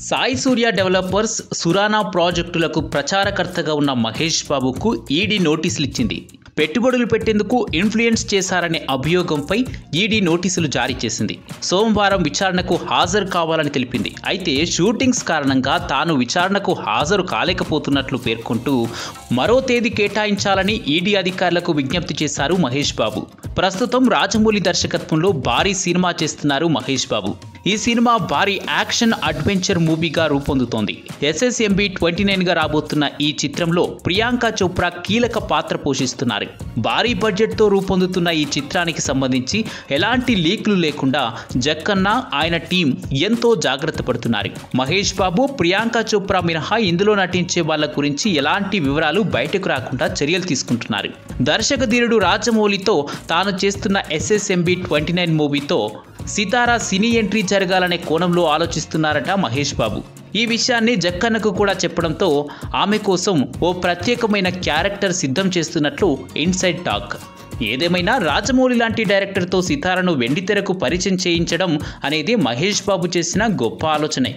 సాయి సూర్య developers Surana ప్రాజెక్టులకు ప్రచారకర్తగా ఉన్న మహేష్ బాబుకు ఈడీ నోటీసులు ఇచ్చింది. పెట్టుబడులు పెట్టేందుకు ఇన్ఫ్లుయెన్స్ చేశారనే అభియోగంపై ఈడీ నోటీసులు జారీ చేసింది. సోమవారం విచారణకు హాజరు కావాలని తెలిపింది. అయితే షూటింగ్స్ కారణంగా తాను విచారణకు హాజరు కాలేకపోతున్నట్లు పేర్కొంటూ మరో తేదీ కేటాయించాలని ఈడీ అధికారులకు విజ్ఞప్తి చేశారు మహేష్ బాబు. ప్రస్తుతం రాజమౌళి దర్శకత్వంలో భారీ సినిమా చేస్తున్నారు మహేష్ బాబు. ఈ సినిమా భారీ యాక్షన్ అడ్వెంచర్ మూవీగా రూపొందుతోంది. SSMB 29గా రాబోతున్న ఈ చిత్రంలో ప్రియాంక చోప్రా కీలక పాత్ర పోషిస్తున్నారు. భారీ బడ్జెట్తో రూపొందుతున్న ఈ చిత్రానికి సంబంధించి ఎలాంటి లీక్లు లేకుండా జక్కన్న ఆయన టీం ఎంతో జాగ్రత్త పడుతున్నారు. మహేష్ బాబు, ప్రియాంక చోప్రా మినహా ఇందులో నటించే వాళ్ళ గురించి ఎలాంటి వివరాలు బయటకు రాకుండా చర్యలు తీసుకుంటున్నారు. దర్శకధీరుడు రాజమౌళితో తాను చేస్తున్న SSMB 29 మూవీతో సితారా సినీ ఎంట్రీ జరగాలనే కోణంలో ఆలోచిస్తున్నారట మహేష్ బాబు. ఈ విషయాన్ని జక్కన్నకు కూడా చెప్పడంతో ఆమె కోసం ఓ ప్రత్యేకమైన క్యారెక్టర్ సిద్ధం చేస్తున్నట్లు ఇన్సైడ్ టాక్. ఏదేమైనా రాజమౌళి లాంటి డైరెక్టర్తో సితారాను వెండితెరకు పరిచయం చేయించడం అనేది మహేష్ బాబు చేసిన గొప్ప ఆలోచనే.